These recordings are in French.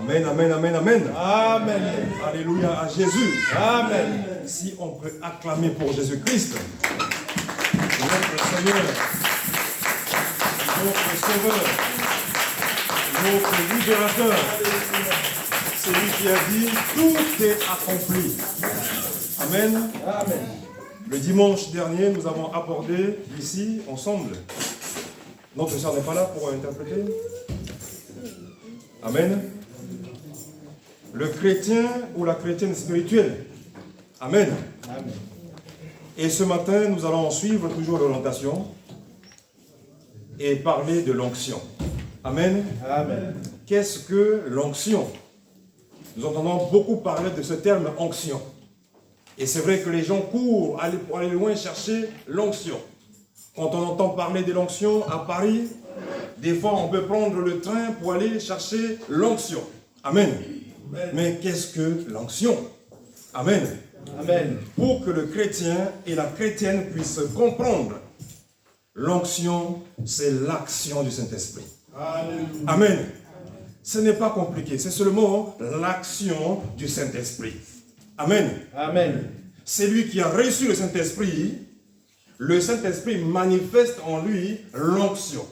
Amen, amen, amen, amen. Amen. Alléluia à Jésus. Amen. Si on peut acclamer pour Jésus-Christ, notre Seigneur, notre Sauveur, notre libérateur, celui qui a dit tout est accompli. Amen. Amen. Le dimanche dernier, nous avons abordé ici, ensemble. Notre sœur n'est pas là pour interpréter. Amen. Le chrétien ou la chrétienne spirituelle. Amen. Amen. Et ce matin, nous allons suivre toujours l'orientation et parler de l'onction. Amen. Amen. Qu'est-ce que l'onction? Nous entendons beaucoup parler de ce terme onction. Et c'est vrai que les gens courent pour aller loin chercher l'onction. Quand on entend parler de l'onction à Paris, des fois on peut prendre le train pour aller chercher l'onction. Amen. Amen. Mais qu'est-ce que l'onction? Amen. Amen. Pour que le chrétien et la chrétienne puissent comprendre, l'onction, c'est l'action du Saint-Esprit. Alléluia. Amen. Ce n'est pas compliqué, c'est seulement l'action du Saint-Esprit. Amen. Amen. C'est lui qui a reçu le Saint-Esprit manifeste en lui l'onction.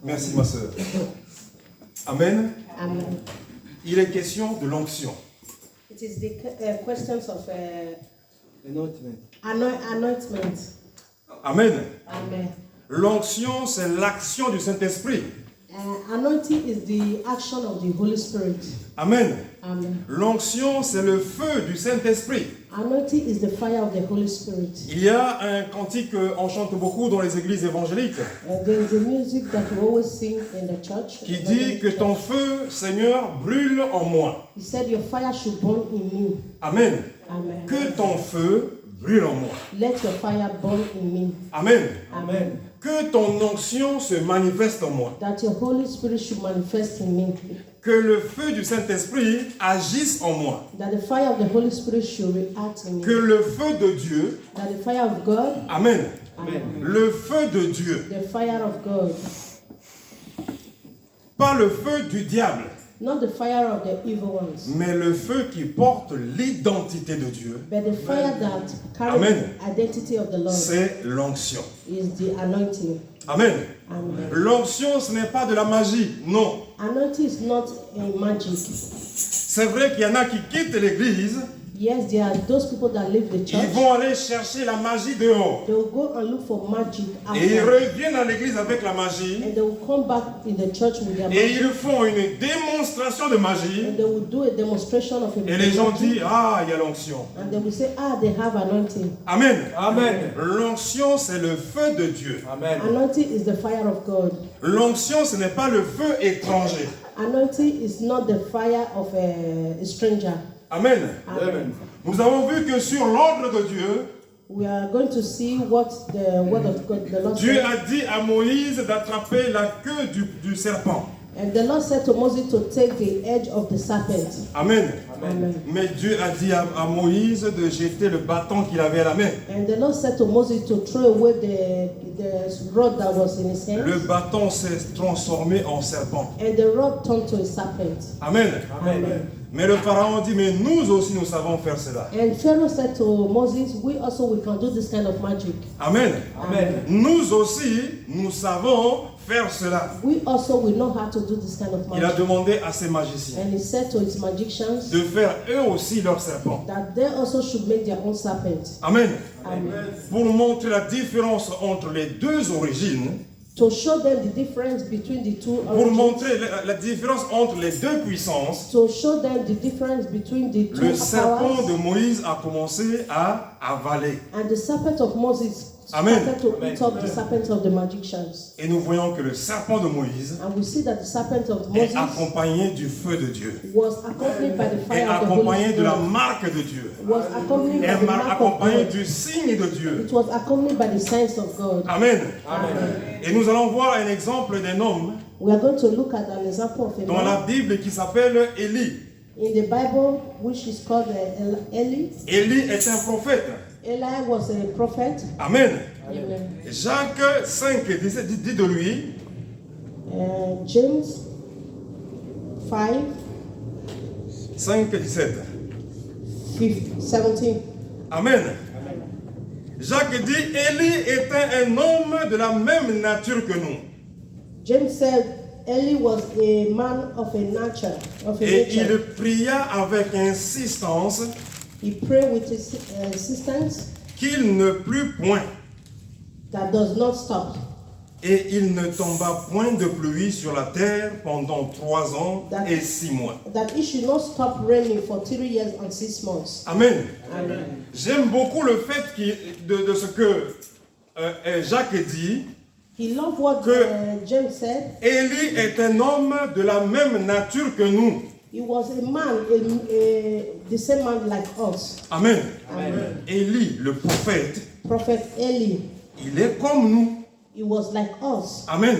Merci ma soeur. Amen. Amen. Il est question de l'onction. It is the questions of Anointment. anointment. Amen. Amen. L'onction, c'est l'action du Saint-Esprit. Anointing is the action of the Holy Spirit. Amen. Amen. L'onction, c'est le feu du Saint-Esprit. Anointing is the fire of the Holy Spirit. Il y a un cantique qu'on chante beaucoup dans les églises évangéliques There is a music that we always sing in the church. qui dit que ton feu, Seigneur, brûle en moi. He said, "Your fire should burn in me." Amen. Amen. Que ton feu brûle en moi. Let your fire burn in me. Amen. Amen. Que ton onction se manifeste en moi. That your Holy Spirit should manifest in me. Que le feu du Saint-Esprit agisse en moi. That the fire of the Holy Spirit should react in me. Que le feu de Dieu, That the fire of God, Amen, Amen. le feu de Dieu, the fire of God, pas le feu du diable, not the fire of the evil ones, mais le feu qui porte l'identité de Dieu, but the fire that carries Amen. the identity of the Lord c'est l'onction. is the anointing. Amen. Amen. L'onction, ce n'est pas de la magie, non. Anointing is not a magic. C'est vrai qu'il y en a qui quittent l'église, Yes, there are those people that leave the ils church. vont aller chercher la magie dehors. They will go and look for magic Et ils outside. reviennent à l'église avec la magie And they will come back in the church with their et magic. ils font une démonstration de magie. And they will do a demonstration of a Et les gens magic. disent, ah, il y a l'onction. And they will say, they have anointing. Amen. Amen. L'onction, c'est le feu de Dieu. Amen. Anointing is the fire of God. L'onction, ce n'est pas le feu étranger. Anointing is not the fire of a stranger. Amen. Amen. Nous avons vu que sur l'ordre de Dieu, We are going to see what the word of God, the Lord Dieu said. a dit à Moïse d'attraper la queue du serpent. And the Lord said to Moses to take the edge of the serpent. Amen. Amen. Mais Dieu a dit à Moïse de jeter le bâton qu'il avait à la main. And the Lord said to Moses to throw away the rod that was in his hand. Le bâton s'est transformé en serpent. And the rod turned to a serpent. Amen. Amen. Mais le pharaon dit, mais nous aussi nous savons faire cela. And Pharaoh said to Moses, we can do this kind of magic. Amen. Amen. Nous aussi, nous savons faire cela. We also will know how to do this kind of Il a magic. demandé à ses magiciens And he said to his magicians de faire eux aussi leur serpent. that they also should make their own serpent. Amen. Amen. Pour montrer la différence entre les deux origines, To show them the difference between the two pour origins. montrer la différence entre les deux puissances, To show them the difference between the two le serpent de powers. Moïse a commencé à avaler. And the serpent of Moses Amen. started to eat up the serpent of the magicians. Et nous voyons que le serpent de Moïse And we see that the serpent of est Moses accompagné du feu de Dieu, was accompanied by the est fire of the Holy accompagné de la Spirit. marque de Dieu, Was accompanied by est the mark of accompagné God. du signe de Dieu. It was accompanied by the signs of God. Amen. Amen. Et nous allons voir un exemple d'un homme We are going to look at an example of a dans man la Bible qui s'appelle Élie. in the Bible, which is called Eli. Élie est un prophète. Eli was a prophet. Amen. Amen. Jacques 5 dit de lui, James 5, 5:17. 17. Amen. Jacques dit, Élie était un homme de la même nature que nous. James said Eli was a man of a nature, Et il nature. pria avec insistance He prayed with his assistance qu'il ne plût point. that does not stop. Et il ne tomba point de pluie sur la terre pendant 3 ans et 6 mois. That it should not stop raining for 3 years and 6 months. Amen. Amen. J'aime beaucoup le fait de ce que Jacques dit. He loved what Que- James said. Élie est un homme de la même nature que nous. He was a man, the same man like us. Amen. Amen. Élie, le prophète, Prophet Eli, il est comme nous. he was like us. Amen.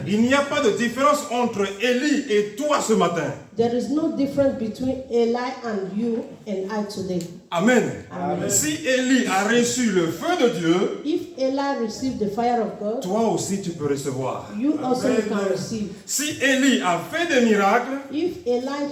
Il n'y a pas de différence entre Élie et toi ce matin. There is no difference between Eli and you and I today. Amen. Amen. Si Élie a reçu le feu de Dieu, If Eli received the fire of God, toi aussi tu peux recevoir. you also can receive. Si Élie a fait des miracles, If Eli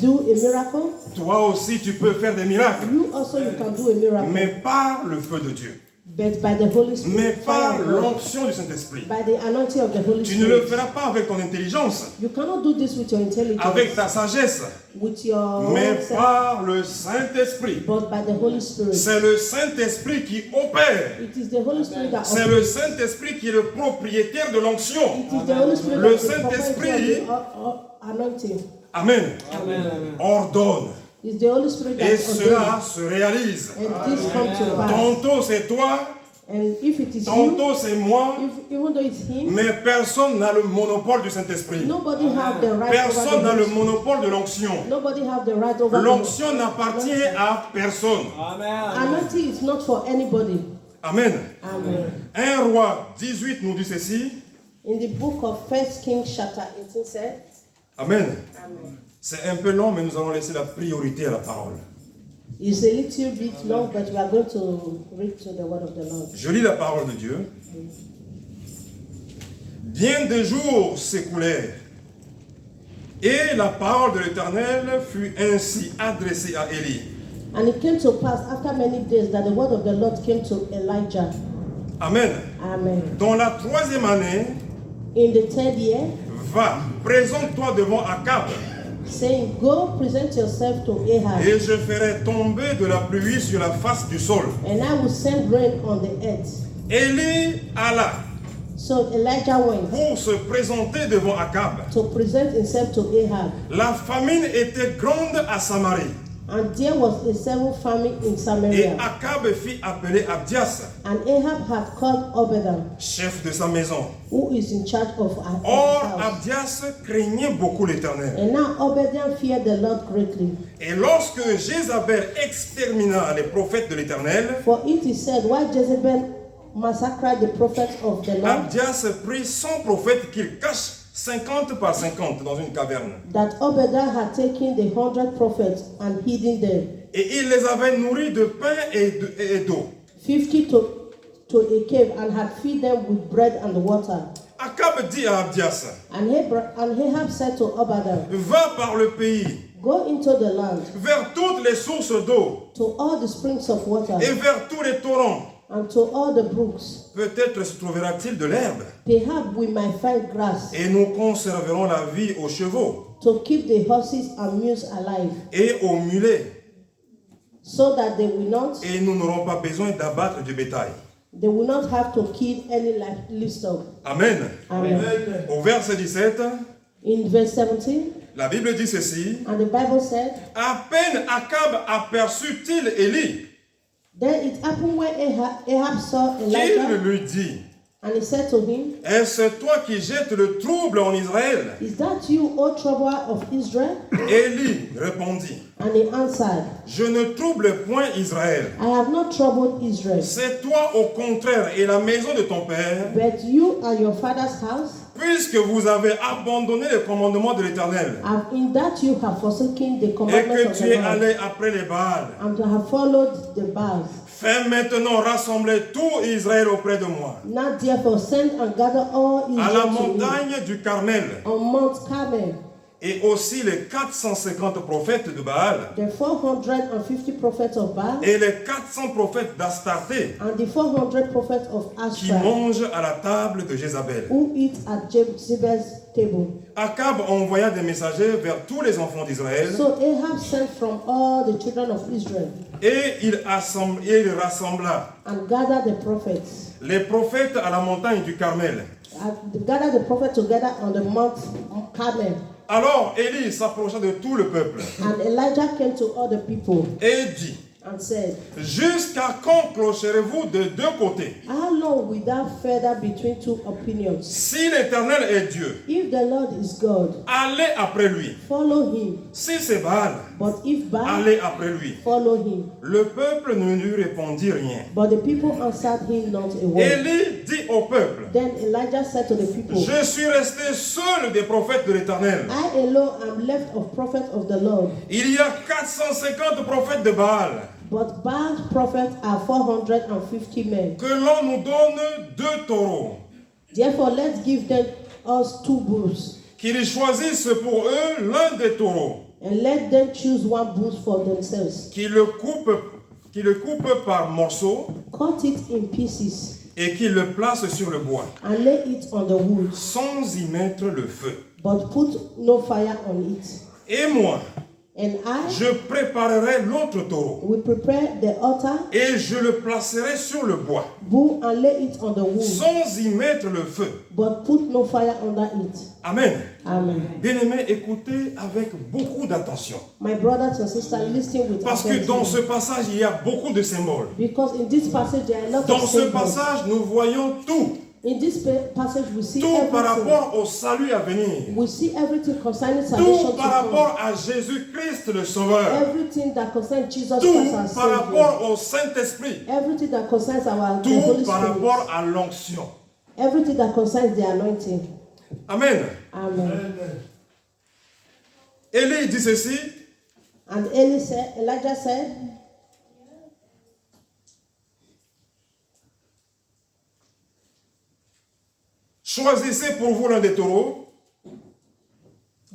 do a miracle, toi aussi tu peux faire des miracles. you also you can do a miracle. Mais par le feu de Dieu. But by the Holy Spirit, Mais par fire of God, l'onction du Saint-Esprit. by the anointing of the Holy Tu ne le Spirit. feras pas avec ton intelligence, You cannot do this with your intelligence, avec ta sagesse, with your mais own self, par le Saint-Esprit. but by the Holy Spirit. C'est le Saint-Esprit qui opère. It is the Holy Spirit that C'est le Saint-Esprit qui est le propriétaire de l'onction. It is the Holy Spirit Le that is the Saint-Esprit- property of the anointing. Amen. Amen. Ordonne. It's the Holy Spirit that Et ordains. cela se réalise. And this comes to pass. Tantôt c'est toi, And if it is you, tantôt c'est moi, even though it's him, mais personne n'a le monopole du Saint-Esprit. nobody have the right Personne over n'a the le Holy monopole de l'onction. Nobody have the right over the L'onction n'appartient à personne. Anointing is not for anybody. Amen. Amen. 1 Roi 18 nous dit ceci. In the book of 1 Kings chapter 18 said, Amen. Amen. C'est un peu long, mais nous allons laisser la priorité à la parole. It's a little bit long, but we are going to read to the word of the Lord. Je lis la parole de Dieu. Bien des jours s'écoulèrent, et la parole de l'Éternel fut ainsi adressée à Élie. And it came to pass after many days that the word of the Lord came to Elijah. Amen. Amen. Dans la 3e année, In the 3rd year, va, présente-toi devant Akab, saying, Go present yourself to Ahab, et je ferai tomber de la pluie sur la face du sol. and I will send rain on the earth. Élie alla So Elijah went pour se présenter devant Akab. to present himself to Ahab. La famine était grande à Samarie, And there was a severe famine in et Samaria. Akab fit appeler Abdias, And Ahab had called Obadiah, chef de sa maison. who is in charge of his Or, house. Abdias craignait beaucoup l'Éternel. And now Obadiah feared the Lord greatly. Et lorsque Jézabel extermina les prophètes de l'Éternel, For it is said, why Jezebel massacred the prophets of the Lord, Abdias prit 100 prophètes qu'il cache 50 par 50 dans une caverne. that Obadiah had taken the 100 prophets and hidden them, Et il les avait nourris de pain et d'eau. 50 to a cave, and had fed them with bread and water. Akab dit à Abdias, And Ahab said to Obadiah, va par le pays, Go into the land, vers toutes les sources d'eau to all the springs of water, et vers tous les torrents. and to all the brooks. Peut-être se trouvera-t-il de l'herbe, Perhaps we might find grass, et nous conserverons la vie aux chevaux to keep the horses and mules alive, et aux mulets, so that they will not et nous n'aurons pas besoin d'abattre du bétail. have to kill any livestock. Amen. Amen. Au verset 17, In verse 17, la Bible dit ceci. and the Bible said, À peine Akab aperçut-il Élie Then it happened when Ahab saw qu'il Elijah, lui dit, and he said to him, est-ce toi qui jettes le trouble en Israël? Is that you, O trouble of Israel? Élie répondit, And he answered, je ne trouble point Israël. I have not troubled Israel, C'est toi au contraire et la maison de ton père, but you and your father's house, puisque vous avez abandonné le commandement de l'Éternel and in that you have forsaken the et commandment que of tu the es Lord, allé après les Baals. and to have followed the Baals. Fais maintenant rassembler tout Israël auprès de moi, Now therefore send and gather all à la Israel to me montagne du Carmel, on Mount Carmel, et aussi les 450 prophètes de Baal the 450 prophets of Baal, et les 400 prophètes d'Astarté and the 400 prophets of qui Ashtoreth, mangent à la table de Jézabel. who eat at Jezebel's table. Akab envoya des messagers vers tous les enfants d'Israël So Ahab sent from all the children of Israel et il rassembla and gathered the prophets, les prophètes à la montagne du Carmel. and gathered the prophets together on the Mount Carmel. Alors Élie s'approcha de tout le peuple And Elijah came to all the people et dit: and said, Jusqu'à quand clocherez-vous de deux côtés? how long will that further between two opinions? Si l'Éternel est Dieu, If the Lord is God, allez après lui. follow him. Si c'est Baal, But if Baal, allez après lui. follow him. Le peuple ne lui répondit rien. But the people answered him not a word. Élie dit au peuple: Then Elijah said to the people, Je suis resté seul des prophètes de l'Éternel. I alone am left of prophets of the Lord. Il y a 450 prophètes de Baal. But Baal's prophets are 450 men. Que l'on nous donne 2 taureaux. Therefore, let's give them us 2 bulls, Qu'ils choisissent pour eux l'un des taureaux. and let them choose 1 bull for themselves. Qu'ils le coupent par morceaux Cut it in pieces et qu'ils le placent sur le bois, and lay it on the wood, sans y mettre le feu. but put no fire on it. Et moi, And I je préparerai l'autre taureau will prepare the altar, et je le placerai sur le bois, bull, and lay it on the wood, sans y mettre le feu. but put no fire under it. Amen. Amen. Bien-aimés, écoutez avec beaucoup d'attention. My brothers and sisters, listen with Parce que dans ce attention. passage, il y a beaucoup de symboles. Because in this passage there are a lot Dans of ce symbols. passage, nous voyons tout. In this passage we see Tout par everything. rapport au salut à venir. We see everything concerning salvation Tout to par come. rapport à Jésus-Christ le Sauveur. Everything that concerns Jesus Tout Christ our par Savior. rapport au Saint-Esprit. Everything that concerns our the Tout Holy par Spirit. rapport à l'onction. Everything that concerns the anointing. Amen. Amen. Élie dit ceci: And Elijah said, Choisissez pour vous l'un des taureaux.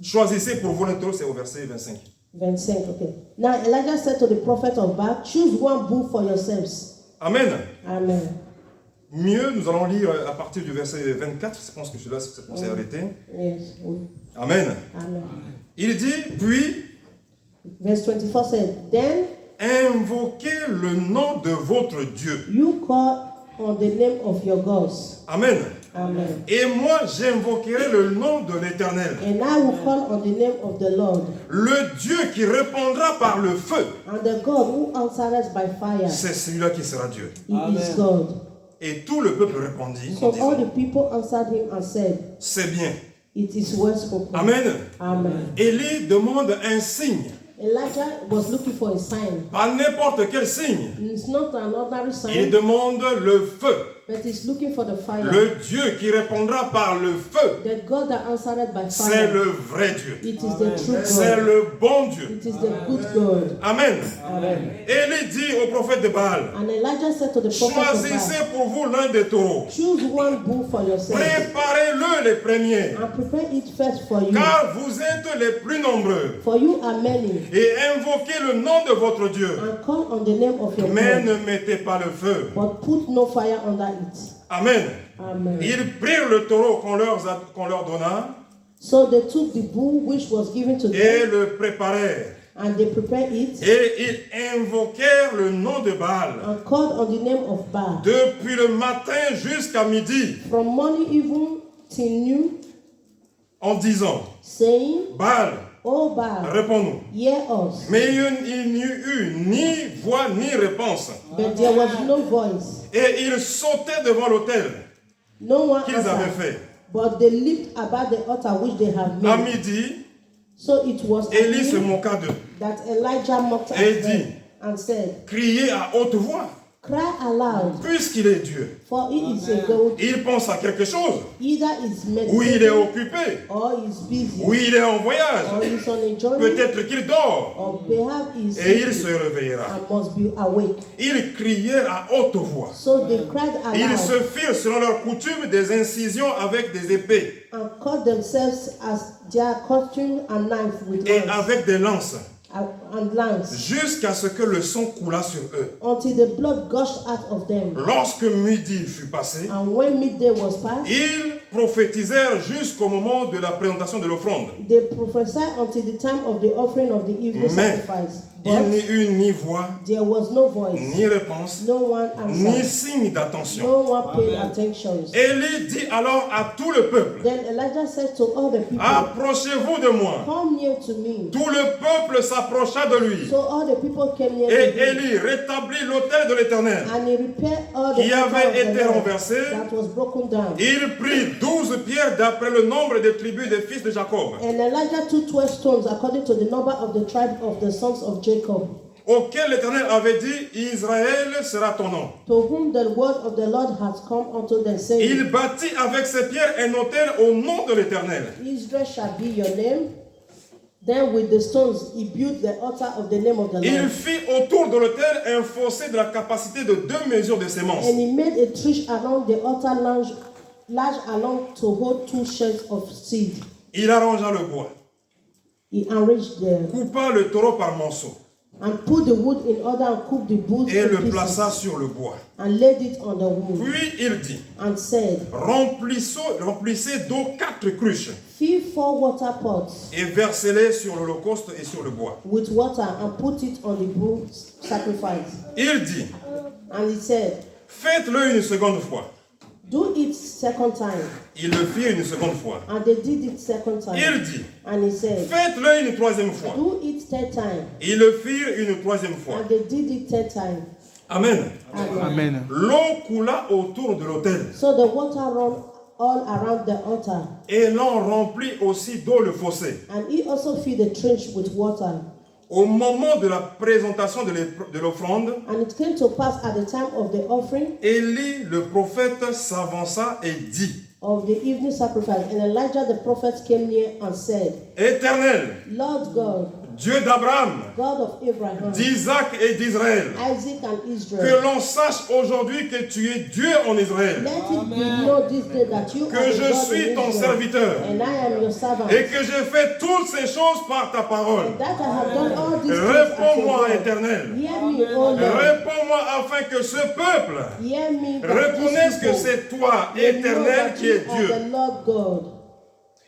Choisissez pour vous l'un des taureaux, c'est au verset 25. 25, okay. Now Elijah said to the prophet of Baal, choose 1 bull for yourselves. Amen. Amen. Mieux, nous allons lire à partir du verset 24. Je pense que celui-là, c'est qu'on s'est arrêté. Yes. Amen. Amen. Il dit: Puis, Verse 24 said, then invoquez le nom de votre Dieu. you call on the name of your gods. Amen. Amen. Et moi, j'invoquerai le nom de l'Éternel, And I will call on the name of the Lord, le Dieu qui répondra par le feu. and the God who answers by fire. C'est celui-là qui sera Dieu. He is God. Et tout le peuple répondit en So all disant: the people answered him and said, C'est bien. it is well spoken. Amen. Amen. Élie demande un signe. Elijah was looking for a sign. Pas n'importe quel signe. It's not an ordinary Il sign, demande le feu. but he's looking for the fire. Le Dieu qui répondra par le feu. The God that answered by C'est fire. le vrai Dieu. It is the true C'est God. le bon Dieu. It is the good God. Amen. Amen. Élie dit au prophète de Baal: And Elijah said to the prophet of Choisissez Baal, pour vous l'un des taureaux. choose 1 bull for yourself Préparez-le les premiers, and prepare it first for you. car vous êtes les plus nombreux. For you are many, Et invoquez le nom de votre Dieu. and call on the name of your Mais God, ne mettez pas le feu. but put no fire under it. Amen. Amen. Ils prirent le taureau qu'on leur donna So they took the bull which was given to et them, le préparèrent. and they prepared it, Et ils invoquèrent le nom de Baal and called on the name of Baal. depuis le matin jusqu'à midi, From morning even till noon, en disant: saying, Baal, O Baal, réponds-nous. hear us. Mais il n'y eut ni voix ni réponse. But there was no voice, Et ils sautaient devant l'autel no one qu'ils avaient answered. fait. But they leaped about the altar which they have À made. midi, So it was at Élie se noon moqua d'eux. that Elijah mocked at Et them dit, and said, criez à haute voix. Cry aloud, puisqu'il est Dieu. for he is a God. Il pense à quelque chose, Either is ou il est meditating, occupé, or is busy, ou il est en or voyage. is on a journey, Peut-être qu'il dort or perhaps he is et il se sleeping réveillera. and must be awake. Ils crièrent à haute voix. So they cried Ils aloud se firent selon leur coutume des incisions avec des épées and cut themselves as their cutting and knife with et lance avec des lances, and lance, jusqu'à ce que le sang coulât sur eux. until the blood gushed out of them. Lorsque midi fut passé, And when midday was passed, ils prophétisèrent jusqu'au moment de la présentation de l'offrande. they prophesied until the time of the offering of the evening Mais sacrifice. il But n'y eut ni voix, there was no voice, ni réponse, no one ni answered, signe d'attention. no one paid attention. Élie dit alors à tout le peuple, Then Elijah said to all the people, approchez-vous de moi. come near to me. Tout le peuple s'approcha de lui. So all the people came near Et to him, Élie rétablit l'autel de l'Éternel. and he repaired all the Qui altar avait of the été Lord renversé. that was broken down. Il prit 12 pierres d'après le nombre des tribus des fils de Jacob, And Elijah took 12 stones according to the number of the tribe of the sons of Jacob, auxquels l'Éternel avait dit, Israël sera ton nom. to whom the word of the Lord has come unto them, saying, Il bâtit avec ces pierres un autel au nom de l'Éternel. Israel shall be your name. Then with the stones he built the altar of the name of the Il Lord. fit autour de l'autel un fossé de la capacité de 2 mesures de sémence. And he made a trench along the altar large along to hold 2 shells of seed. Il arrangea le bois, He arranged the coupa le taureau par monceaux and put the wood in order and cooked the wood et in le plaça pieces sur le bois. and laid it on the wood Puis il dit, and said, remplissez d'eau 4 cruches fill 4 water pots et versez-les sur l'holocauste et sur le bois. with water and put it on the bull sacrifice. Il dit, And he said, faites-le une seconde fois. do it second time. Ils le firent une seconde fois. And they did it second time. Il dit, And he said, faites-le une troisième fois. do it third time. Ils le firent une troisième fois. And they did it third time. Amen. Amen. Amen. L'eau coula autour de l'autel So the water ran all around the altar. et l'on remplit aussi d'eau le fossé. And he also filled the trench with water. Au moment de la présentation de l'offrande, And it came to pass at the time of the offering Élie le prophète s'avança et dit, of the evening sacrifice. And Elijah the prophet came near and said, Éternel, Lord God, Dieu d'Abraham, God of Abraham, d'Isaac et d'Israël, Isaac and que Israel, l'on sache aujourd'hui que tu es Dieu en Israël, let it be known this day that you que are the je God suis in ton Israel, serviteur and I am your servant, et que j'ai fait toutes ces choses par ta parole. and that I have done all these things at your Réponds-moi, word. Éternel. Hear me, O Lord. Réponds-moi afin que ce peuple Hear me, that reconnaisse this que people c'est toi, may know Éternel, that qui you es are Dieu the Lord God,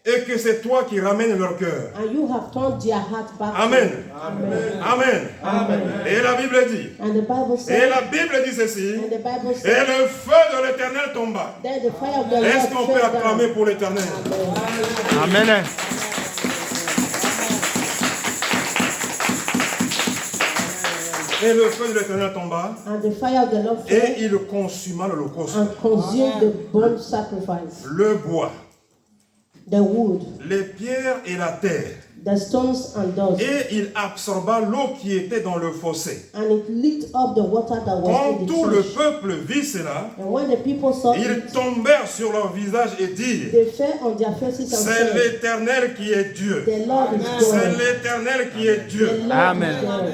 et que c'est toi qui ramènes leur cœur. and you have turned their heart back to Amen. you. Amen. Amen. Amen. Et la Bible dit, And the Bible et says, la Bible dit ceci, and the Bible et says, le feu de l'Éternel tomba. then the fire of the Est-ce qu'on Lord peut fell acclamer down. pour l'Éternel? Amen. Amen. Et le feu de l'Éternel tomba And the fire of the Lord et fell il consuma l'holocauste, and consumed the burnt sacrifice, le bois, the wood, les pierres et la terre. the stones and dust, Et il absorba l'eau qui était dans le fossé. and it licked up the water that was Quand in the tout le trench. peuple vit cela, And when the people saw ils it, tombèrent sur leur visage et dirent, they fell on their faces and c'est said, l'Éternel qui est Dieu. the Lord is C'est God. l'Éternel qui est The Dieu. Lord Amen. is God.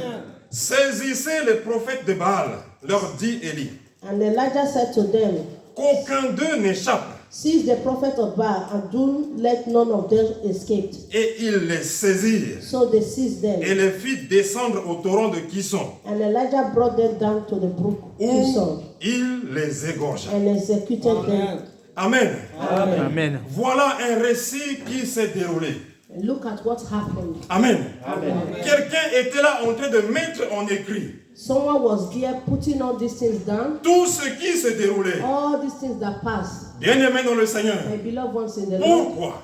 Saisissez les prophètes de Baal, leur dit Élie. And Elijah said to them, Qu'aucun d'eux n'échappe. seize the prophet of Baal, and do let none of them escape. Et ils les saisirent So they seized them. et les fit descendre au torrent de Kison, And Elijah brought them down to the brook où Kishon il les égorgea. and executed them. Amen. Amen. Amen. Voilà un récit qui s'est déroulé. And look at what happened. Amen. Amen. Quelqu'un était là en train de mettre en écrit Someone was there putting all these things down, tout ce qui se déroulait. all these things that passed. Bien-aimés dans le Seigneur, My beloved ones in the Lord. pourquoi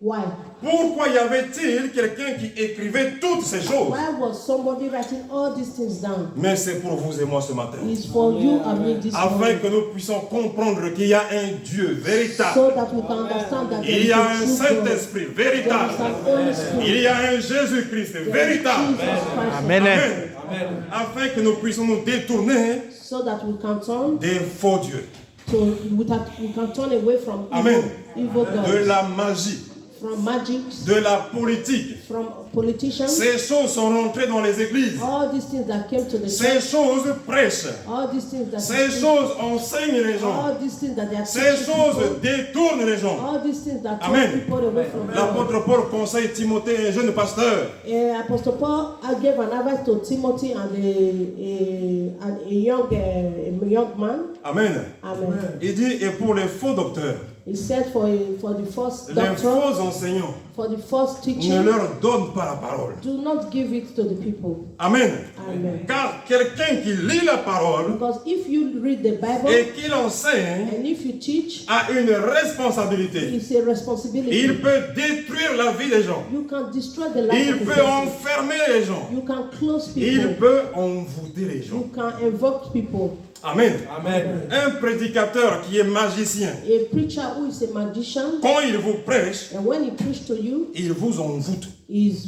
Why? Pourquoi y avait-il quelqu'un qui écrivait toutes ces choses? Why was somebody writing all these things down? Mais c'est pour vous et moi ce matin. It's for you and me this Afin morning. que nous puissions comprendre qu'il y a un Dieu véritable. So that we can understand that there Il is y a a un true God. Saint-Esprit There véritable. is an Holy Spirit. Il y a un Jésus-Christ There is véritable. Jesus Christ. Amen. Afin que nous puissions nous détourner So that we can turn des faux dieux, we can turn away from Amen. evil de gods, la magie, from magic, de la politique. from politicians. Ces choses sont rentrées dans les églises. All these things that came to the Ces church, choses prêchent. all these things that Ces choses enseignent les gens. all these things that they are Ces teaching choses people, détournent les gens. all these things that Amen. turn people away from God. L'apôtre Paul conseille Timothée, un jeune pasteur, Apostle Paul gave an advice to Timothy and a young man. Amen. Amen. Il dit, et pour les faux docteurs, He said for the first les doctor, faux enseignants, for the first ne teaching, leur donne pas la parole. do not give it to the people. Amen. Amen. Car quelqu'un qui lit la parole Because if you read the Bible et qui l'enseigne and if you teach, a une responsabilité. it's a responsibility. Il peut détruire la vie des gens. You can destroy the life Il of the peut person. enfermer les gens. You can close Il people. peut envoûter les gens. You can invoke people. Amen. Amen. Un prédicateur qui est magicien, A preacher who is a magician, quand il vous prêche, and when he preach to you, il vous envoûte. is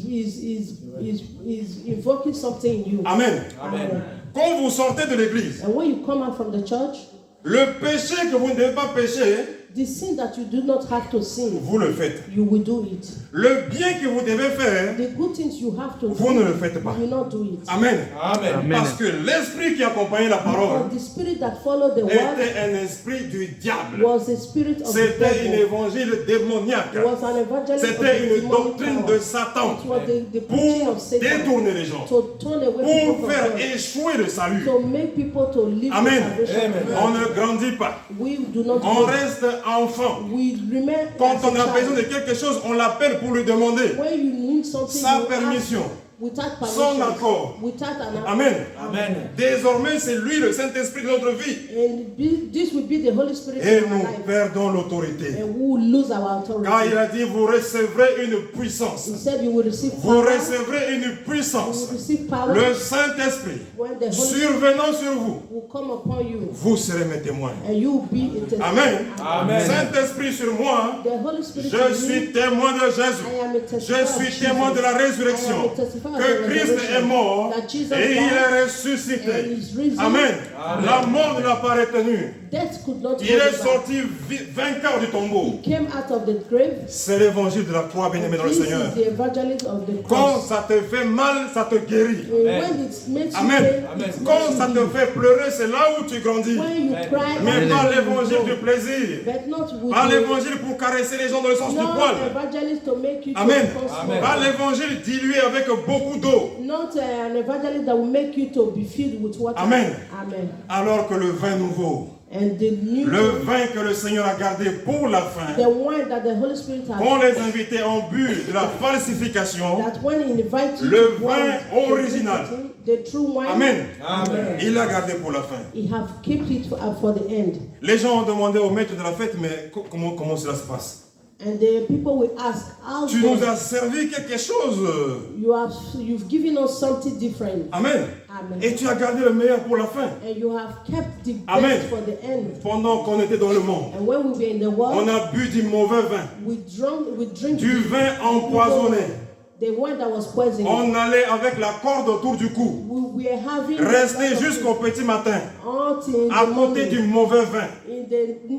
invoking something in you. Amen. Amen. Quand vous sortez de l'église, And when you come out from the church, le péché que vous ne devez pas pécher, the sin that you do not have to sin, vous le faites. you will do it. Le bien que vous devez faire, The good things you have to vous do, ne le faites pas. you will not do it. Amen. Amen. Parce que l'esprit qui accompagnait la parole But the spirit that followed the word était un esprit du diable. was the spirit of the C'était un devil. évangile démoniaque. It was an evangelist of C'était the une demonic doctrine power. de Satan It was the preaching pour of Satan détourner les gens, to turn away pour people faire from God, échouer le salut. to make people to live Amen. the salvation of On God. ne grandit pas. We do not On grow. reste enfant. We remain Quand as on a a besoin de child. quelque chose, on l'appelle pour lui demander When you need something, sa you permission, ask without son permission, accord. without an Amen. Amen. Désormais, c'est lui le Saint-Esprit de notre vie. This will be the Holy Spirit Et in our nous life, perdons l'autorité. and we will lose our Car il authority. a dit, vous recevrez une puissance. He said you will receive Vous power. recevrez une You puissance. will receive power Le Saint-Esprit, when the Holy Spirit survenant sur vous, will come upon you, vous serez mes témoins. and you will be a testimony. Amen. Amen. Saint-Esprit sur moi, The Holy Spirit je in you, suis témoin de Jésus. I am a testifier Je of suis Jesus. témoin de la I am résurrection. a testifier of Que the Christ resurrection. est mort That Jesus et il died est ressuscité. and is risen. Amen. La mort ne l'a pas retenu. Death could not Il hold est him back. sorti vainqueur du tombeau. He came out of the grave. C'est l'évangile de la croix, bien-aimé dans le This Seigneur. is the evangelist of the Quand cross. ça te fait mal, ça te guérit. When it makes you Amen. pain, it Quand makes ça you te live. fait pleurer, c'est là où tu grandis. When you cry, Mais that's pas when you l'évangile grow. du plaisir. But not with Pas the- l'évangile pour caresser les gens dans le sens du not poil. evangelist to make you to Amen. become Amen. small. Pas l'évangile dilué avec beaucoup d'eau. Not an evangelist that will make you to be filled with water. Amen. Amen. Alors que le vin nouveau, And the new le vin que le Seigneur a gardé pour la fin, the wine that the Holy Spirit has, quand les invités ont bu de la falsification, that when he invites you le to vin wine, original. the true wine, Amen. Amen. Il l'a gardé pour la fin. he have kept it for the end. Les gens ont demandé au maître de la fête, mais comment cela se passe? And the people will ask, how Tu nous as servi quelque chose. you've given us something different. Amen. Amen. Et tu as gardé le meilleur pour la fin. And you have kept the best Amen. for the end. Pendant qu'on était dans le monde, And when we were in the on world, a bu du mauvais vin, we drink du vin empoisonné. the wine that was poisoned. On allait avec la corde autour du cou, We were having rester jusqu'au petit matin, until à the côté du morning, mauvais vin.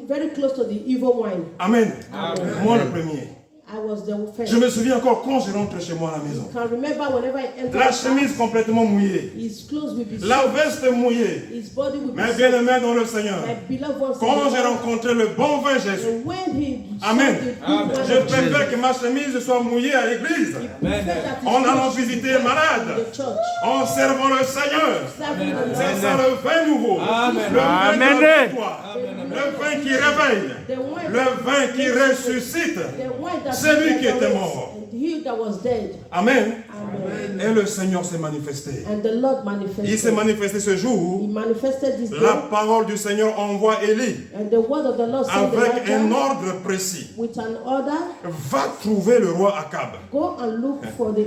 very close to the evil wine. Amen. Amen. Moi le premier. I was the first. Je me souviens encore quand je rentre chez moi à la maison. Can remember whenever I entered La the house, chemise complètement mouillée, his clothes will be la soaked, veste mouillée. his body will be Mais soaked. bien aimé dans le Seigneur, My beloved ones, quand j'ai rencontré le bon vin Jésus, and when he Amen. saw the good wine je of Jesus, préfère que ma chemise soit mouillée à l'église, he preferred that his en allant clothes should visiter be les wet malades, in the church, en servant le Seigneur. serving the C'est Lord. ça le vin nouveau, le vin de la victoire, le vin qui réveille, The wine le vin qui ressuscite, the wine that celui qui était resurrects, mort. and he he that was dead. Amen. Amen. Et le Seigneur s'est manifesté. And the Lord Il s'est manifested. manifesté ce jour. He manifested this La day. parole du Seigneur envoie Élie And the word of the Lord said avec un Elijah, ordre précis. with an order, Va trouver le roi Akab. go and look for the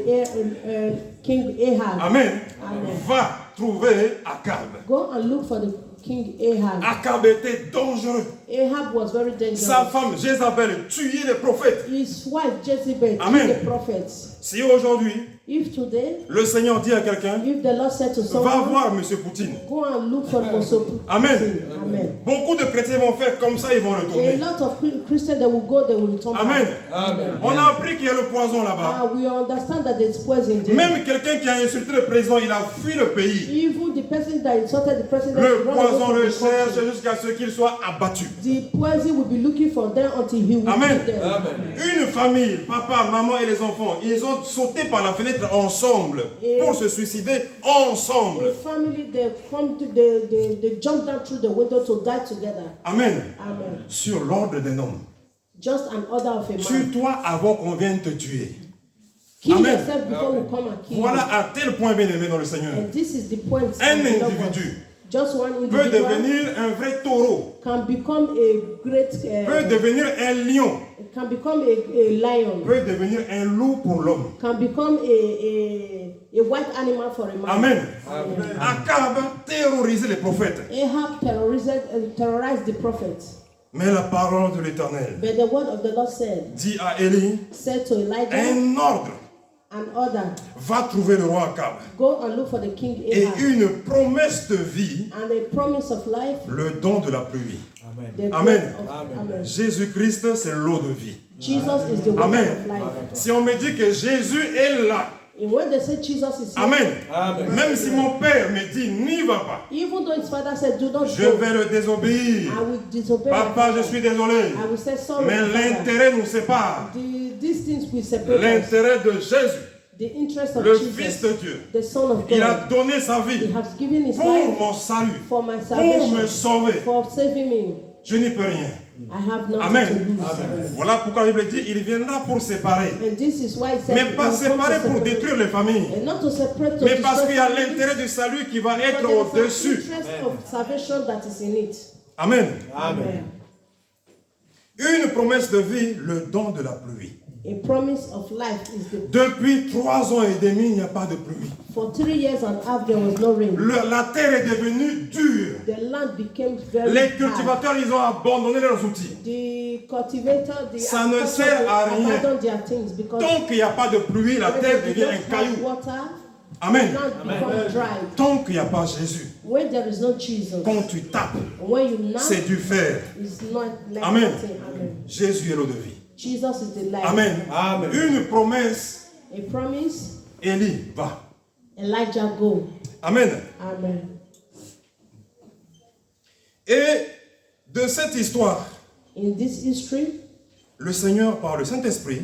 King Ahab. Amen. Amen. Va trouver Akab. Go and look for the King Ahab. Akab était dangereux. Ahab was very dangerous. Sa femme Jézabel tuait les prophètes. His wife Jezebel Amen. killed the prophets. Si aujourd'hui, If today, le Seigneur dit à quelqu'un, if the Lord said to va someone, voir M. Poutine. go and look for Putin. Amen. Amen. Beaucoup de chrétiens vont faire comme ça, ils vont A retourner. lot of Christians that will go, they will return Amen. back. On a appris qu'il y a le poison là-bas. We understand that there's poison there. Même quelqu'un qui a insulté le président, il a fui le pays. Even the person that insulted the president, Le run poison away le from the cherche country. jusqu'à ce qu'il soit abattu. The poison will be looking for them until he will Amen. kill them. Une famille, papa, maman et les enfants, ils ont sauté par la fenêtre ensemble pour se suicider ensemble. The family, they come to they jump down through the window to die together. Amen. Amen. Sur l'ordre d'un homme. Just an order of a man. Tue-toi avant qu'on vienne te tuer. Kill Amen. yourself before we come and kill Voilà you. à tel point bien aimé dans le Seigneur. And this is the point. Un of the Lord. individu Just one peut individual devenir un vrai taureau, can become a great, peut devenir un lion, can become a lion, peut devenir un loup pour l'homme. can become a white animal for a man. Amen. Akab terrorisait les prophètes. Ahab terrorized the prophets. Mais la parole de l'Éternel But the word of the Lord dit à Élie, said to Elijah, un ordre, an order, va trouver le roi Akab. go and look for the king Et Ahab. une promesse de vie, And a promise of life, le don de la pluie. the Amen. breath of Amen. Jésus-Christ, c'est l'eau de vie. Jesus is the water Amen. of life. Si on me dit que Jésus est là, And when they say Jesus is here, Amen. Même si mon père me dit, n'y va pas, even though his father said, do not je go, vais le désobéir. I will disobey my Papa, je father. suis désolé. I will say sorry, Mais my father. l'intérêt nous sépare. These things will separate us. L'intérêt de Jésus, The interest of le Jesus, Fils de Dieu. the Son of Il a God. donné sa He vie has given his pour life mon salut, for my pour salvation, me sauver. for saving me. Je n'y peux rien. I have nothing Amen. to lose. Voilà pourquoi la Bible dit, il viendra pour séparer. And this is why it says, Mais pas he will come séparer to pour separate. détruire les familles. And not to separate, to Mais parce destroy qu'il y a families, l'intérêt du salut qui va but être there is an au-dessus. interest of salvation that is in it. Amen. Amen. Une promesse de vie, le don de la pluie. A promise of life is the. Depuis 3 ans et demi, il n'y a pas de pluie. For 3 years and a half there was no rain. La terre est devenue dure. The land became very Les hard. cultivateurs, ils ont abandonné leurs outils. The cultivator, the Ça ne agriculture, sert à they rien. abandoned their things because Tant qu'il n'y a pas de pluie, la when terre they devient don't un have caillou. water, Amen. the land becomes dry. Tant qu'il n'y a pas Jésus, When there is no Jesus, quand tu tapes, when you knock, c'est du fer. it's not like Amen. nothing. Amen. Jésus est l'eau de vie. Jesus is the life. Amen. Une promesse, A promise, Élie va. Elijah go. Amen. Amen. Et de cette histoire, In this history, le Seigneur, par le Saint-Esprit,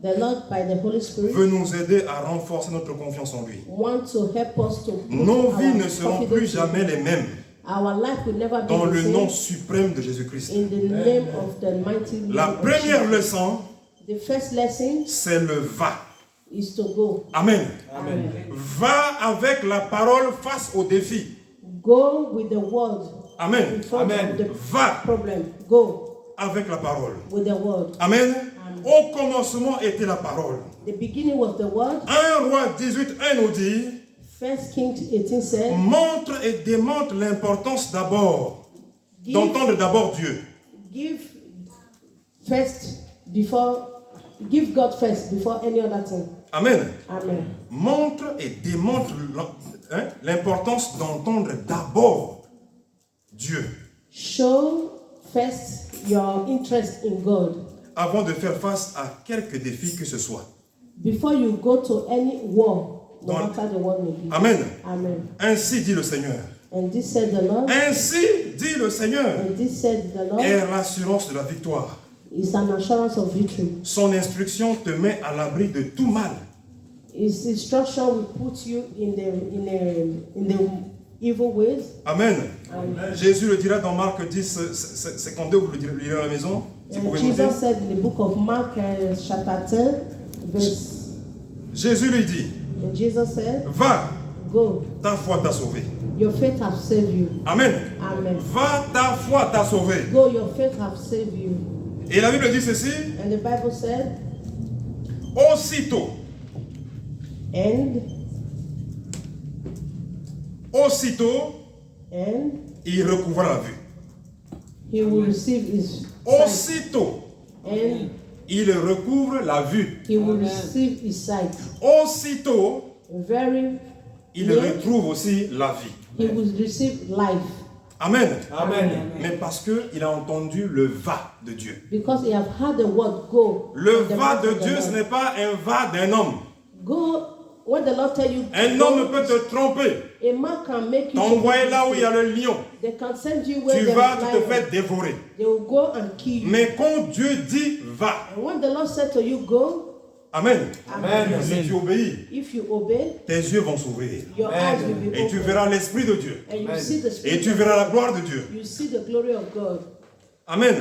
the Lord, by the Holy Spirit, veut nous aider à renforcer notre confiance en lui. wants to help us to put Nos our vies ne seront plus confidence in jamais Him. les mêmes Our life will never be dans the le same. nom suprême de Jésus-Christ. In the name of the mighty name La of première Jesus. leçon, The first lesson c'est le va. is to go. Amen. Amen. Va avec la parole face au défi. Go with the word Amen. in front of the Va problem. Go avec la parole. with the word. Amen. Au commencement était la parole. The beginning was the word. 1 Roi 18:1 nous dit, First Kings 18 said, montre et démontre l'importance d'abord, d'entendre d'abord Dieu. give first before, give God first before any other thing. Amen. Amen. Montre et démontre l'importance d'entendre d'abord Dieu Show first your interest in God avant de faire face à quelques défis que ce soit. before you go to any war, no Dans- matter the war may be. Amen. Amen. Ainsi dit le Seigneur. And this said the Lord. Ainsi dit le Seigneur. And this said the Lord Est l'assurance de la victoire. is an assurance of victory. Son instruction te met à l'abri de tout mal. His instruction will put you in the evil ways. Amen. Amen. Jésus le dira dans Marc 10, 52, vous le lirez à la maison, si vous And pouvez noter. Jesus said in the book of Mark, chapter 10, verse Jésus lui dit, And Jesus said, va, go. ta foi t'a sauvé. Your faith has saved you. Amen. Amen. Va, ta foi t'a sauvé. Go, your faith has saved you. Et la Bible dit ceci, And the Bible said, aussitôt, and il recouvra la vue. he will receive his sight. Aussitôt, And il recouvre la vue. he will receive his sight. Aussitôt, Very il near, retrouve aussi la vie. he will receive life. Amen. Amen. Mais parce qu'il a entendu le va de Dieu. Because he have heard the word go. Le from the va mouth de of the Dieu, Lord. ce n'est pas un va d'un homme. Go, when the Lord tell you to Un go, homme peut te tromper, a man can make you t'envoyer to là où il y a go. le lion. They can send you where Tu there vas, is tu te lion. fais dévorer. They will go and kill you. Mais quand Dieu dit va, And when the Lord said to you, go, Amen. Amen. Si tu obéis, if you obey, tes yeux vont s'ouvrir. your eyes will be Et tu open. verras l'Esprit de Dieu. And you see the Et Spirit. tu verras la gloire de Dieu. You see the glory of God. Amen.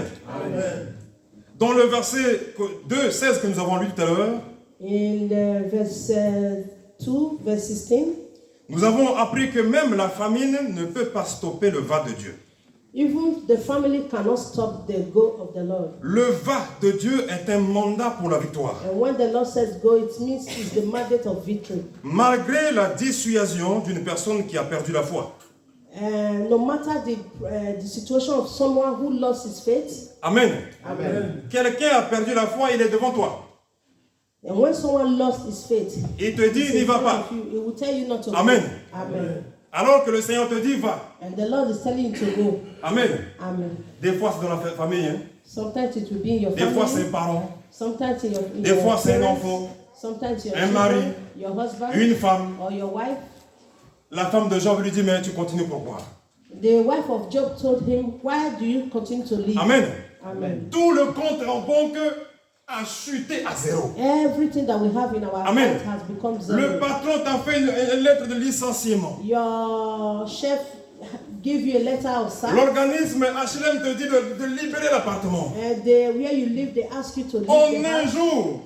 Dans le verset 2, 16 que nous avons lu tout à l'heure, In the verse 2, verse 16, nous avons appris que même la famine ne peut pas stopper le va de Dieu. even the family cannot stop the go of the Lord. Le va de Dieu est un mandat pour la victoire. And when the Lord says go, it means it's the mandate of victory. Malgré la dissuasion d'une personne qui a perdu la foi. No matter the situation of someone who lost his faith, Amen. Amen. Quelqu'un a perdu la foi, il est devant toi. And when someone lost his faith, Il te dit, he's n'y in va front pas. of you, he will tell you not to Amen. go. Amen. Alors que le Seigneur te dit, va. And the Lord is telling you to go. Amen. Amen. Des fois, c'est dans la famille. Hein. Sometimes it will be in your Des fois, c'est family. un parent. Sometimes in your Des fois, c'est un parents, enfant. Sometimes your un children, mari, your husband, Une femme. or your wife. La femme de Job lui dit, mais tu continues pourquoi? The wife of Job told him, why do you continue to live? Amen. Amen. Tout le compte en banque a chuté à zéro. Everything that we have in our Amen. account has become Le zero. patron t'a fait une lettre de licenciement. Your chef give you a letter of sack, L'organisme HLM te dit de libérer l'appartement. and where you live, they ask you to leave En the un house. jour,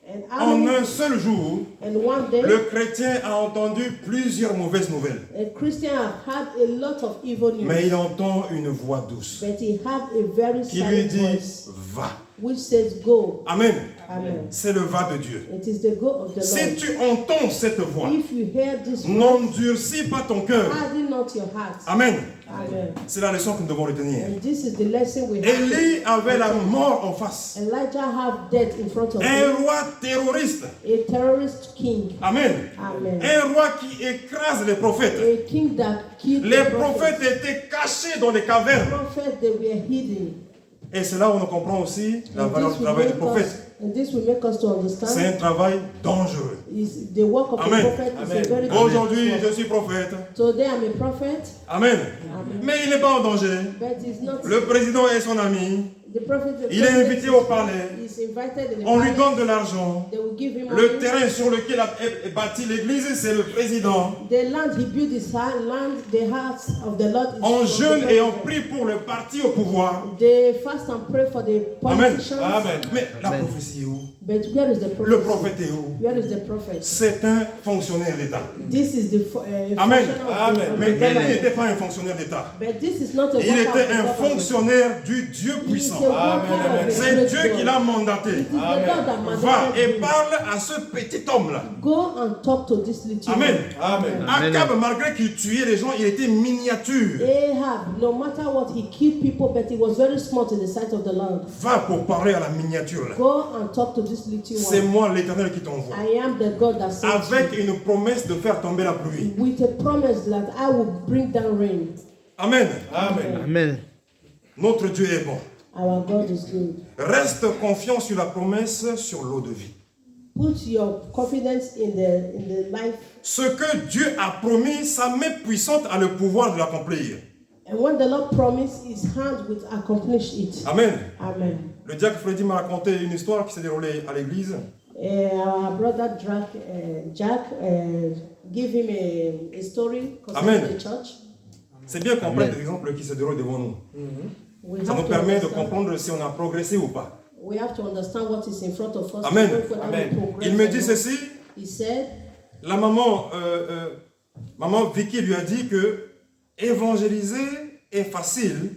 And, en un seul jour, and one day, le chrétien a entendu plusieurs mauvaises nouvelles. a Christian had a lot of evil news, Mais il entend une voix douce but he had a very qui lui silent dit, voice va. which says, go. Amen. Amen. C'est le va de Dieu. It is the go of the Si Lord. tu entends cette voix, If you hear this voice, n'endurcis pas ton cœur. harden not your heart. Amen. Amen. C'est la leçon que nous devons retenir. And this is the lesson we have. Élie avait la mort en face. Elijah have death in front of Un him. roi terroriste. A terrorist king. Amen. Amen. Un roi qui écrase les prophètes. A king that killed Les the prophètes étaient cachés dans les cavernes. prophets, they were hidden. Et c'est là où on comprend aussi la valeur du travail du prophète. And this will make us to C'est understand un travail dangereux. is the work of Amen. a prophet is a very Aujourd'hui, dangerous je work. suis prophète. Today I'm a prophet, Amen. Mais il n'est pas en danger. but he's not. Le président est son ami. The prophet. Il est invité au palais. He's invited in the On lui palace. donne de l'argent. They will give him Le money. terrain sur lequel est bâti l'église, c'est le président. The land he built his land, the house of the Lord is On from jeûne the et on president. prie pour le parti au pouvoir. They fast and pray for the Amen. politicians. Amen. Mais la prophétie est où? But where is the prophet? Le prophète est où? Where is the prophet? C'est un fonctionnaire d'État. This is the Amen. function of Amen. the Mais government. Élie n'était pas un fonctionnaire d'État. But this is not a Il worker était of the un government. fonctionnaire du Dieu He is puissant. a worker Amen. of the C'est great Dieu God. qui l'a mandaté. It is the God that Va mandated et him. parle à ce petit homme-là. Go and talk to this little Amen. man. Amen. Akab, malgré qu'il tuait les gens, il était miniature. Ahab, no matter what, he killed people, but he was very small in the sight of the Lord. Va pour parler à la miniature. Là. Go and talk to this little C'est one. moi l'Éternel qui t'envoie. I am the God that sent Avec une promesse de faire tomber la pluie. you. With a promise that I will bring down rain. Amen. Amen. Amen. Notre Dieu est bon. Our God is good. Reste confiant sur la promesse, sur l'eau de vie. Put your confidence in the life. Ce que Dieu a promis, sa main puissante a le pouvoir de l'accomplir. And when the Lord promised, his hand will accomplish it. Amen. Amen. Le diacre Freddy m'a raconté une histoire qui s'est déroulée à l'église. Our brother Jack give him a story concerning Amen. the church. C'est bien qu'on prenne Amen. des exemples qui se déroulent devant nous. We Ça have nous to permet de understand- comprendre si on a progressé ou pas. We have to understand what is in front of us. Amen. to know whether we Amen. progress Il me or dit not. ceci, He said, la maman Vicky lui a dit que évangéliser est facile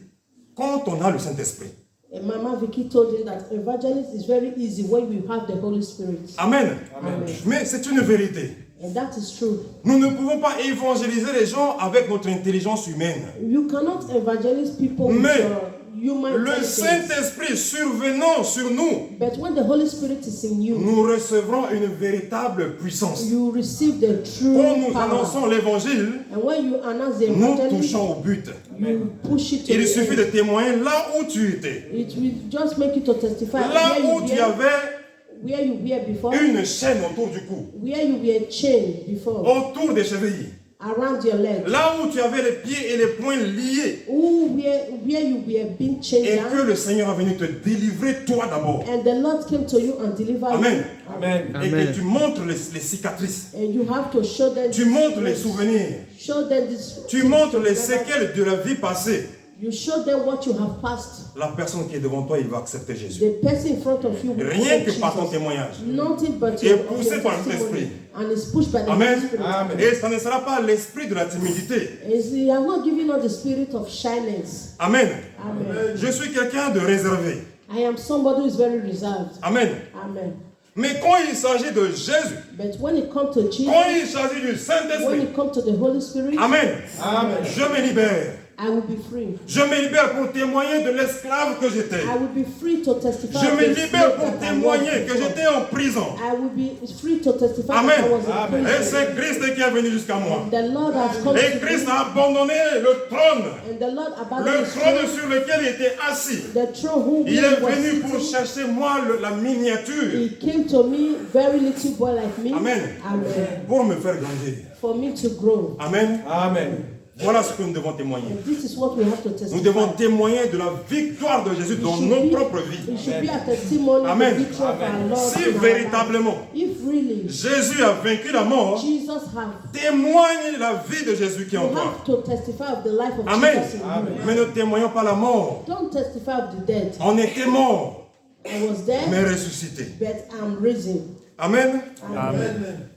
quand on a le Saint-Esprit. and Mama Vicky told him that evangelism is very easy when you have the Holy Spirit. Amen. Amen. Mais c'est une vérité. And that is true. Nous ne pouvons pas évangéliser les gens avec notre intelligence humaine. You cannot evangelize people with Mais your human le intelligence. Saint-Esprit survenant sur nous, But when the Holy Spirit is in you, nous recevrons une véritable puissance. you receive the true Quand nous power. annonçons l'évangile, And when you announce the nous evangelism, touchons au but. you push it to Il the suffit end. de témoigner là où tu étais. It will just make you to testify Là où tu avais where you were before, une chaîne autour du cou, where you were chained before, autour des chevilles. around your legs, Là où tu avais les pieds et les poings liés. where you were being chained Et down, que le Seigneur a venu te délivrer toi d'abord. and the Lord came to you and delivered Amen. you. Amen. Et que tu montres les cicatrices. And you have to show them. Tu montres les souvenirs. Show them this. Tu montres les séquelles de la vie passée. You show them what you have passed. La personne qui est devant toi, il va accepter Jésus. The person in front of you will Rien accept que par ton Jesus. témoignage. Nothing but Et your poussé par le testimony. Saint-Esprit. And it's pushed by the Amen. Holy Spirit. Amen. Et ça ne sera pas l'esprit de la timidité. He has not given us the spirit of shyness. Amen. Amen. Je suis quelqu'un de réservé. I am somebody who is very reserved. Amen. Amen. Mais quand il s'agit de Jésus, But when it comes to Jesus, quand il s'agit du when Saint-Esprit, it comes to the Holy Spirit, Amen. Amen. Je me libère. I will be free. Je me libère pour témoigner de l'esclave que j'étais. I will be free to testify. Je of me the libère slave pour that I témoigner was que before. j'étais en prison. I will be free to testify Amen. that I was in Amen. Et prison. c'est Christ qui est venu jusqu'à moi. The Lord has come Et to Christ me, a abandonné le trône. and the Lord Le abandoned his trône throne, sur lequel il était assis. the throne who Il he est was venu pour sitting. chercher moi la miniature. He came to me, very little boy like me. Amen. Amen. Pour me faire grandir. For me to grow. Amen. Amen. Voilà ce que nous devons témoigner. And this is what we have to Nous testify. devons témoigner de la victoire de Jésus dans nos propres vies. It should be a testimony Amen. of the victory of our Lord. Si in our véritablement life. If really Jésus a vaincu la mort, Jesus have, témoigne la vie de Jésus qui est en you toi. have to testify of the life of Amen. Jesus in you. Mais ne témoignons pas la mort. Don't testify of the dead. On était mort, I was dead, mais ressuscité. but I'm risen. Amen. Amen.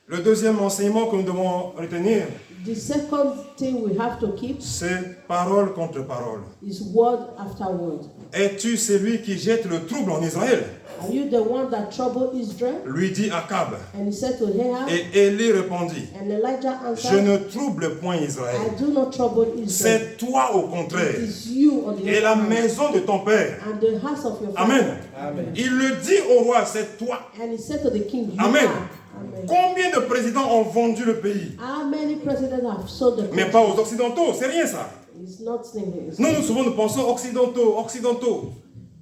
Le deuxième enseignement que nous devons retenir, The second thing we have to keep c'est parole contre parole. is word after word. Es-tu celui qui jette le trouble en Israël? Are you the one that troubled Israel? Lui dit Akab. And he said to Ahab, Et Élie répondit, and Elijah je answered, ne trouble point Israël. I do not trouble Israel. C'est toi au It contraire. is you on the Et la other hand, maison de ton père. and the house of your father. Amen. Amen. Il le dit au roi, c'est toi. And he said to the king, you Amen. are. Amen. Combien de présidents ont vendu le pays? How many presidents have sold the Mais country? pas aux Occidentaux, c'est rien ça. It's not saying it. Nous, souvent, nous pensons occidentaux, occidentaux.